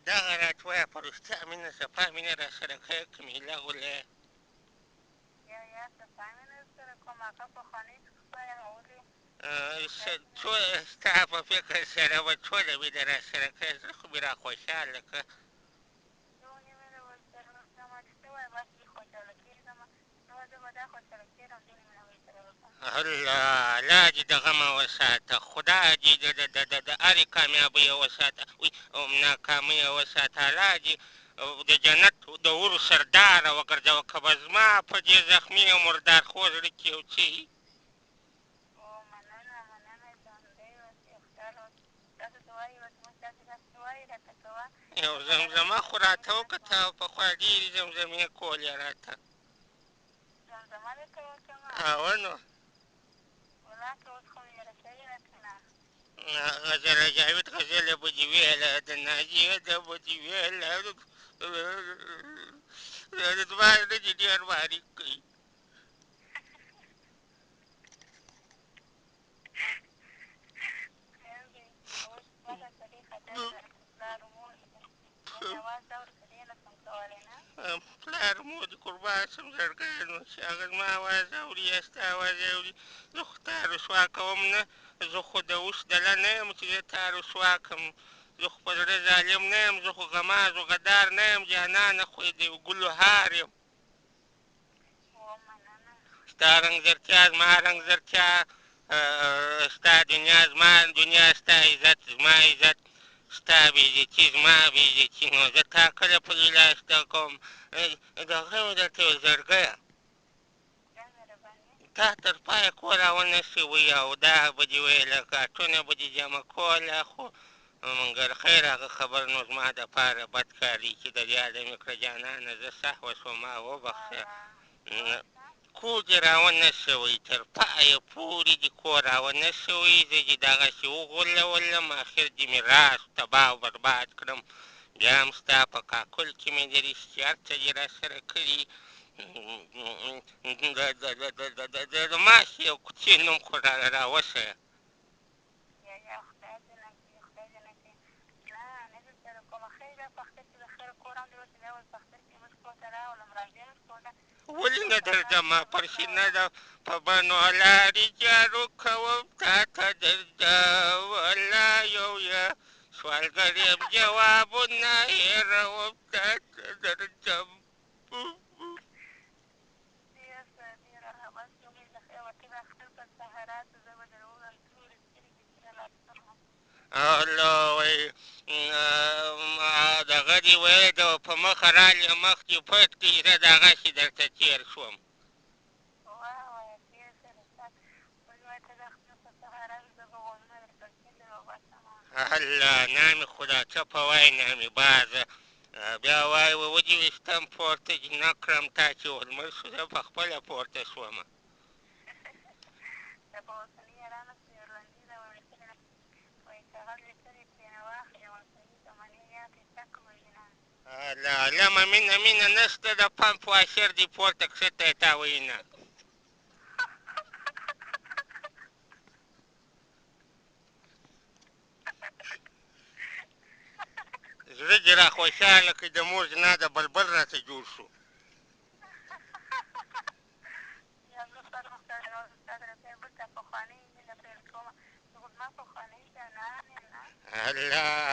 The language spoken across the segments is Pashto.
دغه راته ووایه په رښتیا مینه صفا مینه راسره کوې که میله غولې ستا په فکر سره به ټوله مینه راسره کوې زړه خو مې راخوشحاله کړه الله لا دې د غمه وساته خدای دې د هرې کامیابۍ وساته ناکامۍ وساته الله دې د جنت د حورو سرداره وګرځوه که به زما په دې زخمي او مردار خور زړه کې یو څه وي یو زمزمه خو راته وکړه او پخوا ډېرې زمزمې کولې راته نو غزله جاوید غزله به دې ویله د ناجیه ده به دې ویله زما زړه دې ډېر باریک کوي پلار مور دې قربان شم زړګیانو چې هغه زما اواز اوري یا ستا اواز اوري زه خو تا رسوا کوم نه زه خو د اوښ دله نه یم چې زه تا رسوا کړم زه خو په زړه ظالم نه یم زه خو غماز و غدار نه یم جانانه خو د ګلو هار یم ستا رنګزرتیا زما رنګزرتیا ستا دنیا زما دنیا ستا عزت زما عزت ستا بېعزتي زما بېعزتي نو زه تا کله په لیلا زده کوم دغه یم درته یو زړګیه تا تر پایه کور راونه شوی او دا به دې ویله کاټونه به دې جمع کوله خو منګر خیر هغه خبر نو زما دپاره بد کار دی چې در یاده مې کړه جانانه زه سهوه شوم ما وبخښه کور دې راونه شوی تر پایه پورې دې کور راونه شوی زه دې دغسې وغولولم اخر دې مې راز تباه او برباد کړم بیا هم ستا په کاکل کې مې د رښتیا هر څه دې راسره کړي د ماشي او کوڅې نوم خو راوښیه ولې نه درځمه پر سینه د په بڼو لارې جارو کوم تا ته درځم الله یو یې سوالګر یم جوابونه هېروم تا ته درځم الله وایي دغه دې ویل د په مخه رالې مخ دې پټ کړي زه دغسې درته تېر شوم الله نامې خدا څه په وایي نامې بازه بیا وایي ودې ویشتم پورته نه کړم تا چې ولمر شو زه په خپله پورته شومه لمه مینه مینه نشته د پمپ واشر دې پورته کښته یې تا ویینه زړه دې را خوشحاله کړي د مور زنا د بلبل راته جوړ شو الله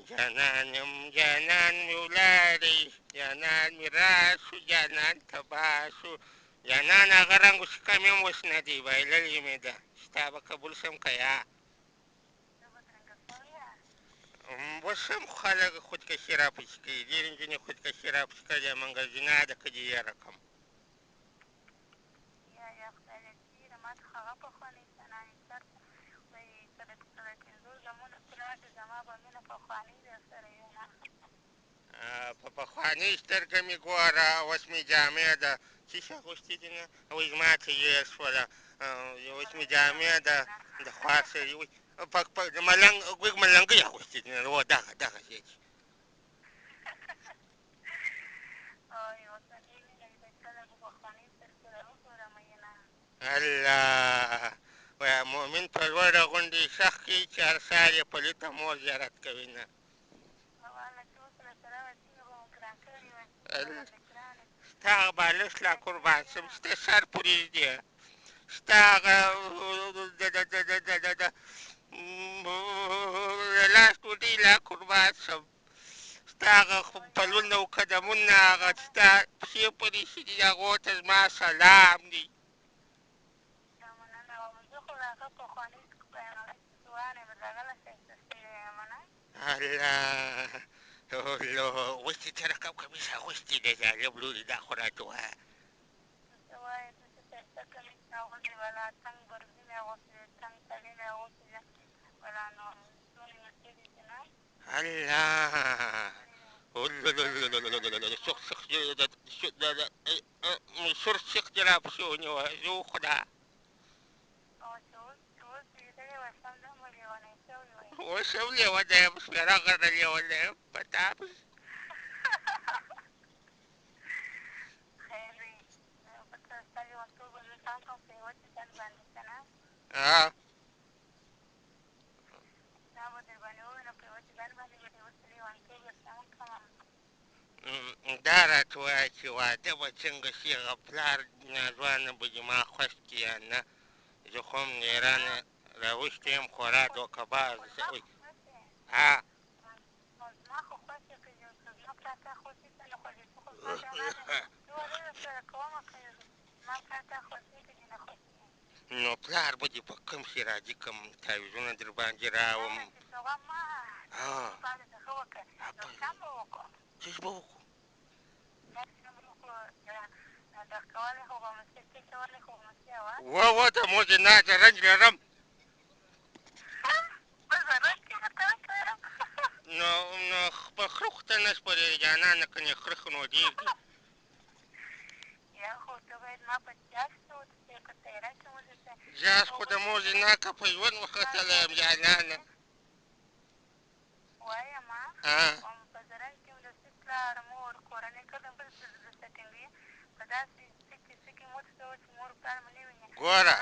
جانان یم جانان مې ولاړی جانان مې راز شو جانان تباه شو جانان هغه رنګ اوس کم یم اوس نه دی بایللې مې ده ستا به قبول شم که یا اوس هم خلک خودکشي راپسې کوي ډېرې نجونې خودکشي راپسې کړې منګل زنا ده که دې یېره کړم په پخوانۍ سترګه مې ګوره اوس مې جامې ده څه شي اغوستي دي نه وایي زما ته یې شوله اوس مې جامې ده د خوار سړي وایي د ملنګ ملنګۍ اغوستي دي نه دغسې دي الله وایه مؤمن په لوړه غونډۍ ښخ کړي چې هر سهار یې پلیته مور زیارت کوي نه ستا هغه بالښت لا قربان شم ستا سر پرېږدي ستا هغه د لاس ډوډۍ لا قربان شم ستا هغه پلونه او قدمونه هغه ستا پښې پرې ایښي دي هغو ته زما سلام دی الله اوس چې څه رقم کمیس اغوستې دی ظالم لورې دا خو راته ووایه الله سور سیخ دې را پسې ونیوه زه خدا اوس هم لیونی یم سپېره غره لیونی یم په تا دا راته ووایه چې واده به څنګه شي هغه پلار ناځوانه به دې ما خوښ کړي یا نه زه خو هم ایرانه راوښتی یم خورا دوکهباز نو پلار به دې په کوم شي راضي کړم تعویضونه در باندې راوړم څه به وکړو و د موزې نه زرنج لرم نو په خره خو ته نه سپرېږې جانانه کنې خره ښه نو ډېر دي جاز خو د موزې ناکه په ژوند وختلی یم جانانه ګوره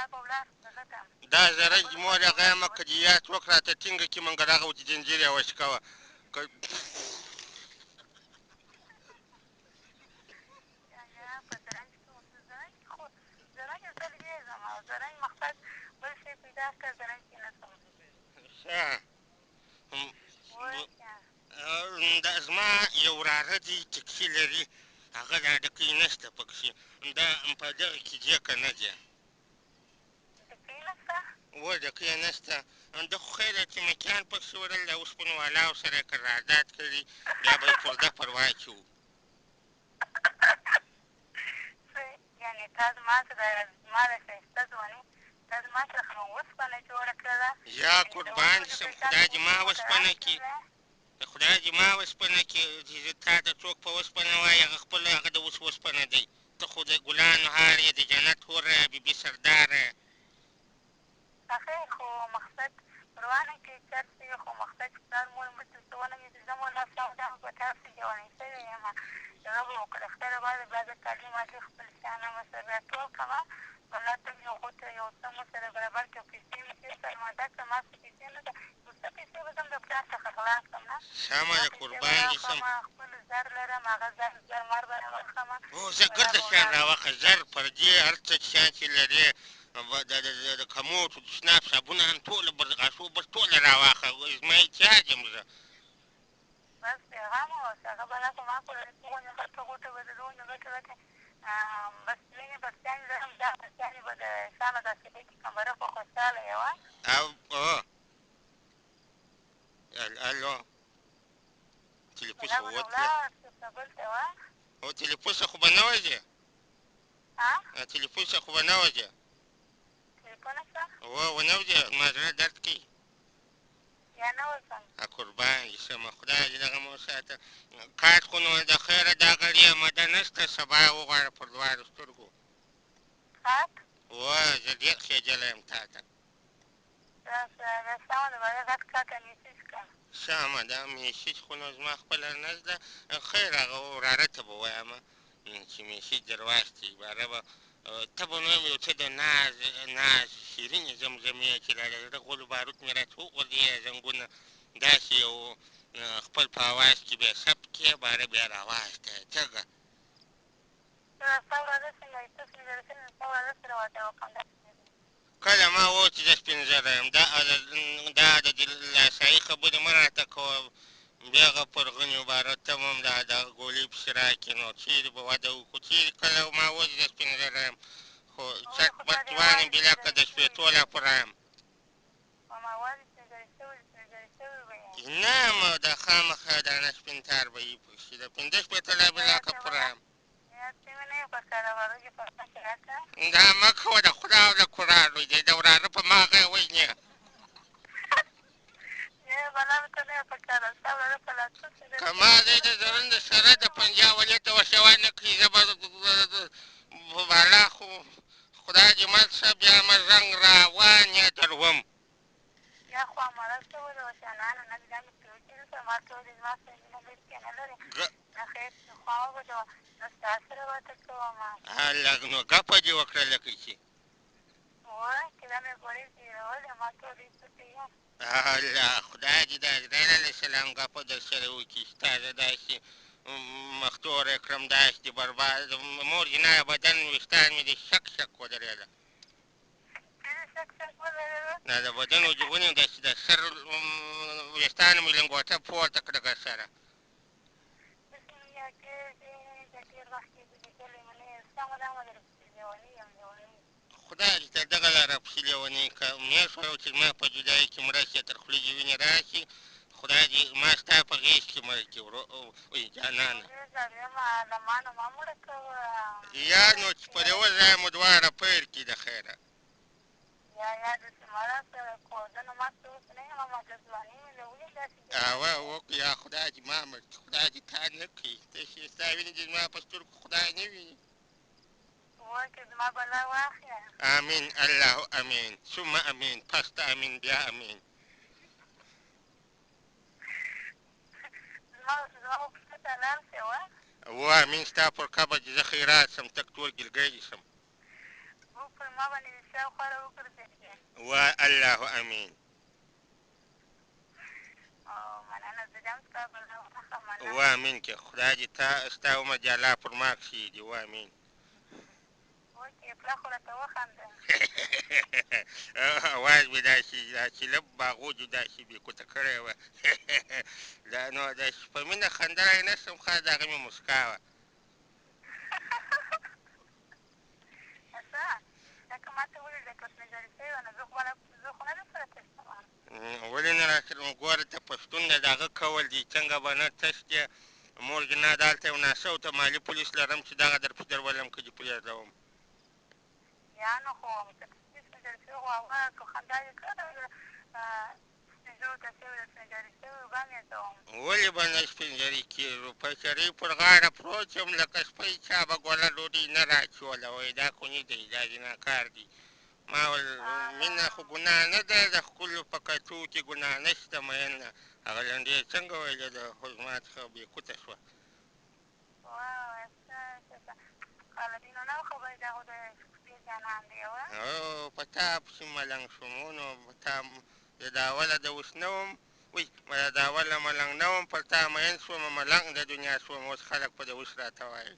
دا زرنج مور هغه یم که دې یا څوک راته ټینګه کړي منګه دغه د زنجیر یې وشکوه زما یو وراره دی ټکسي لري هغه دا ډکۍ نشته پکښې دا په دغه کې دی که نه دی و ډکۍ نشته ده خو خیر دی چې مکیان پکښې وړل د اوسپنو والاو سره یې قرارداد کړي بیا به یې پرده پر واچوو یا قربان شم خدای دې ما اوسپنه کړي خدای دې ما اوسپنه کړي چې تا ته څوک په اوسپنه وایي هغه خپل هغه د اوس اوسپنه دی ته خو د ګلانو هار یې د جنت حوره بیبي سرداره سمه ده قربان دې شم او زه ګرده شیان راوخه زر پردې هر څه شیان چې لرې د کموټو د شناب صابونه هم ټوله برغاشو بس ټوله راواخه زما احتیاج یم زه الو تلیفوسه ووتله او تلیفوسه خو به نه وځې تلیفوسه خو به نه وځې ونه وځې زما زړه درد کوي قربان دې شمه خدای دې دغه مو وساته کاټ خو نو د خیره دا غړې مده نشته سبا یې وغواړه پر دواړو سترګو زه ډېر خېجلی یم تا ته سمه ده میسج خو نو زما خپله نه زده خیر هغه وراره ته به ووایم چې میسج در واستوي باره به ته به نو یو څه د ناز شیرینې زمزمې چې د زړه غولو باروت مې راته وغورځېږي زنګونه داسې یو خپل په اواز کې بیا ثبت کړې باره بیا راواست دی جګه کله ما وویل چې زه سپین ږیری یم دا د دلاسایي خبرې مه راته کوه بیا هغه پر غني عبارت ته هم د ګولۍ پسې راکړې نو چېرې به واده وکړو چېرې کله ما وویل چې زه سپین ږیری یم خو چټ پټ وانې بېلکه د شپېتو لا پوره یم نه مه دا خامخا دانه سپین تار به یې پکښې د پنځه شپېته لا بېلکه پوره یم دا مه کوه د خدا او د قرآن وایي دی د وراره په ماغه یې وژنې که ما دی د زرنده سره د پنجاب ولې ته وسیوا نه کړي زه به بالا خو خدای دې مل شه بیا مه زنګ روان یې دروم لږ نو ګپه دې وکړه لکه چې الله خدای دې د اسراییل علیه السلام ګپه در سره وکړي ستا زه داسې مختوری کړم داسې دې برباد مور جنایه بدن ویښتان مې دې شک شک ودرېده دا د بدن وجوبونه داسې د سر ویښتانو مې لنګوټه پورته کړه سره خدای دې تر دغه لاره پسې لیونۍ که مې شوی چې ما په جدایۍ کې مړه شي تر خولې دې وینې راشي خدای دې ما ستا په غېږ کې مړ کړي وایي جانانه یا نو چې پر یوه ځای مو دواړه پیل کړي د خیره وکړي یا خدای دې ما مړ کړي خدای دې تا نه کړي تشې ستا وینې دې زما په سترګو خدای نه ویني امین الله امین ثم امین پس ته امین بیا امین و امین ستا پر قبر چې زه خیرات شم تک ټول ګلګۍ شم و الله امین و امین که خدای دې ستا عمر دې الله پر ما کښېږدي و امین اواز مې داسې داسې لب باغوجو داسې بې کوته کړی وه نو داسې په مینه خندلی نه شم خاص د هغه مې مسکا وه ولې نه راکړم ګوره ته پښتون دی د هغه کول دی څنګه به نه تش دی مور جنا دلته یو ناسو ته مالي پولیس لرم چې دغه درپسې درولم که دې پرېږدوم ولې به نه سپینږیري کېږو په چرۍ پر غاړه پروت یم لکه سپی چا به ګوله ډوډۍ نه راچوله وایي دا خو نه دی دا زناکار دی ما ویل مینه خو ګناه نه ده د ښکلو په کتو کې ګناه نشته مینه هغه لنډۍ څنګه ویلې ده خو زما څخه بېکوته شوه په تا پسې ملنګ شوم نو په تا د اوله د اوس نه وم وی د اوله ملنګ نه وم پر تا مین شوم ملنګ د دنیا شوم اوس خلک په د اوس راته وایي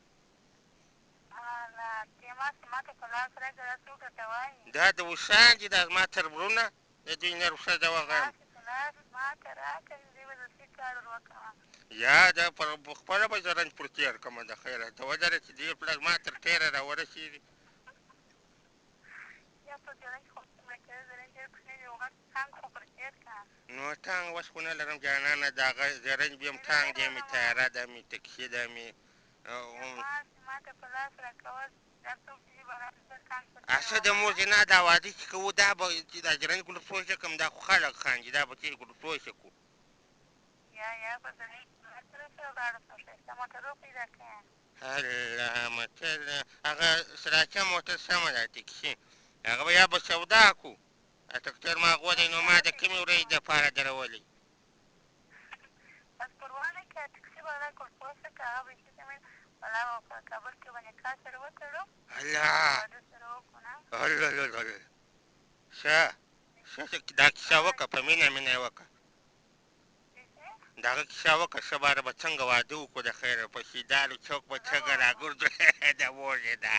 دا د اوسان دي دا زما تر وروڼه د دوی نه رخصت د وغیم یا د پر خپله به زه رنج پر تېر کړمه د خیره ته ودرې چې دې پلک ما تر ټیره راورسېږي نو ټانګ وس خو نه لرم جانانه د هغه زرنج بیا هم ټانګ دی مې تیاره ده مې تکسي ده مې اصل د مور جنا دا واده چې کوو دا به چې دا زرنج ګلفروشه کوم دا خو خلک خاندي دا به چې ګلفروشه کړو الله متل هغه سراچه موټر سمه ده تکسي هغه به یا به سودا کړو ټکټر ما غولی نو ما د کومې ورځې دپاره درولې الله ښه دا کیسه وکړه په مینه مینه یې وکړه د هغه کیسه وکړه ښه باره به څنګه واده وکړو د خیره په شیدالو چوک به څنګه راګرځو د مورې ده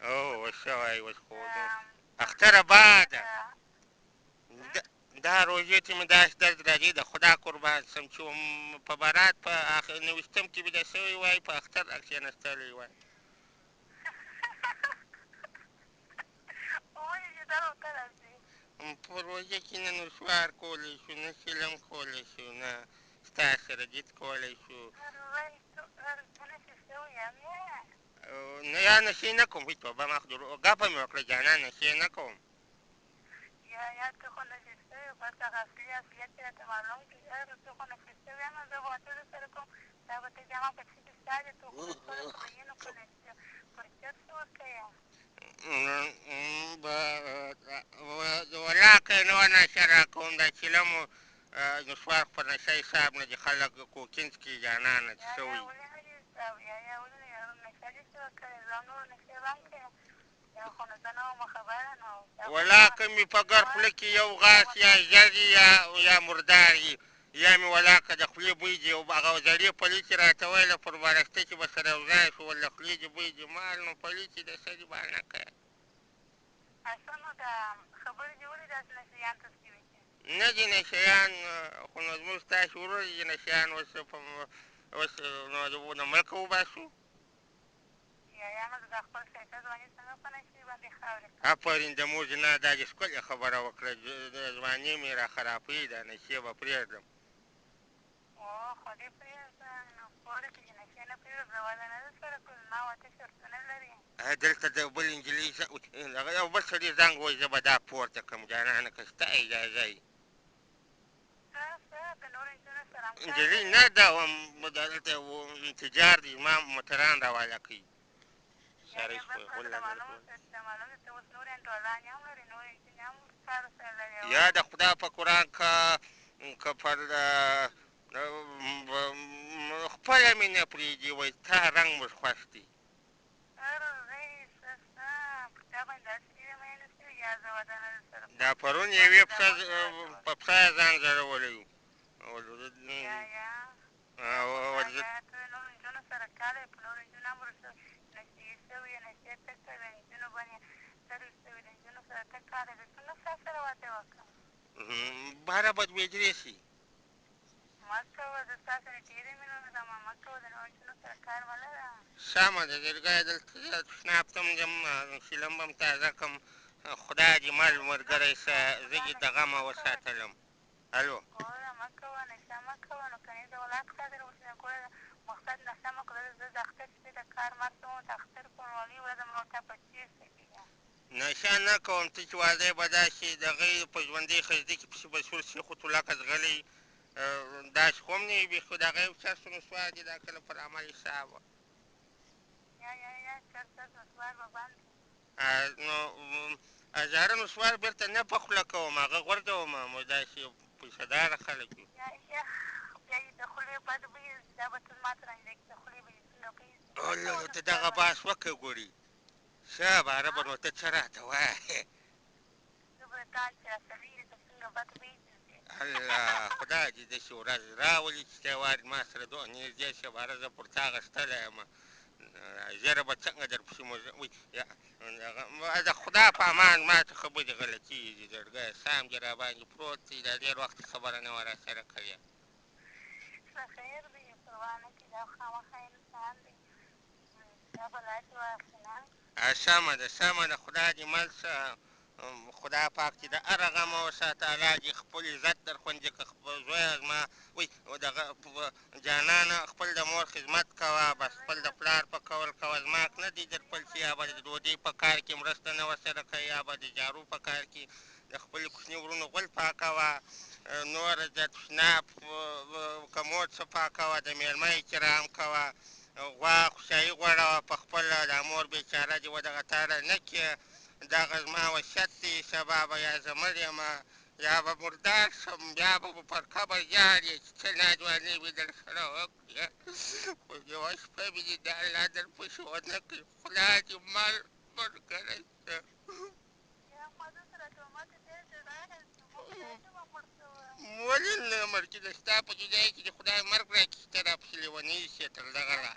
او اوس شوی اوس خو اختره باده دا روژې ته مې داسې درد راځي د خدا قربان سم چې په بارات په نوېستم کې بیده شوی وای په اختر را کښېنستلی وای په روژه کې نه نسوار کولی شو نه فلم کولی شو نه ستا سره دید کولی شو نه یا نشې نه کوم هېڅ توبه مخدور ګپه مې وکړه جانان نشې نه کوم ولاکه نه وه نشه راکوم دا چیلمو نسوار په نشه حساب نه دي خلک کوکینز کې جانانه څه شوي ولاکه مې په ګر خوله کې یو غاښ یا ژر یا مردار وي یا مې ولاکه د خولې بوی دي هغه زړې پلي چې راته ویله پر بالښته چې به سره یو ځای شو له خولې دې بوی دي مال نو پلي چې د سړي بانه کوي نه دي نشیان خو نو زموږ ستاسې ورور دي نشیان اوس نو د ملکه وباسو آفرین د مور جنا دا دې ښکلې خبره وکړه د ځواني مې را خرابوي دا نشې به پرېږدم دلته د بل نجلۍ یو بل سړي زنګ ووایي زه به دا پورته کړم جانانه که ستا اجازه وي نجلۍ نه دا دلته انتجار دي زما موټران راواله کوي یا د خدا په قرآن که پر خپله مې نه پرېږدي وایي تا رنګ موږ خوښ دی دا پرون یوې په پښه یې ځان ځړولی باره به دوې شي سمه ده زرګی دلته تشناب ته ځم فلم به م تازه کړم خدای دې مل ملګری شه زه دې د غمه وساتلم الو نشه نه کوم ته چې واده به داسې د هغې په ژوندۍ ښځدې کې پسې به سور شي خو تو لکه ځغلی داسې خو هم نه وي بیخي د هغې یو چرسو نسوار دي دا کله پر عمل حساب وه نو هزاره نسوار بېرته نه په خوله کوم هغه غورځوم مو داسې پیسهداره خلک یو ته دغه بحث وکړه ګورې ښه باره به نو ته څه راته وایې الله خدای دې داسې ورځ راولي چې ته وارې ما سره دومره نږدې شې باره زه پر تا غښتلی یم ژره به څنګه درپسې د خدا په امان ما ته خبرې غلطېږي زړګیه سام دې راباندې پروت دی دا ډېر وخت خبره نه وه راسره کړې سمه ده سمه ده خدای دې مل شه خدا پاک دې د هر غمه وساته الله دې خپل عزت در خوندي که زویه زما وایي دغه جانانه خپل د مور خدمت کوه بس خپل د پلار په قول کوه زما نه دي در خپل چې یا به د ډوډۍ په کار کې مرسته نه ورسره کوې یا به د جارو په کار کې د خپلې کوچني ورونو غول پاکوه نور د تشناب کموډ څه پاکوه د مېلمه احترام کوه غوا خوشحالي غواړوه په خپله دا مور بېچاره دې ودغه تاله نه کړې دغه زما وصیت دی سبا به یا زه مړ یم یا به مردار شم بیا به مو پر قبر ژاړې چې څه ناځواني مې درسره وکړې خو یوه شپه مې دې د الله درپسې ونه کړي خدای دې مل ملګری شه ولې نه مړ کېده؟ ستا په دې ځای کې د خدای مرګ راکړي چې ته راپسې لېونۍ شې تر دغه را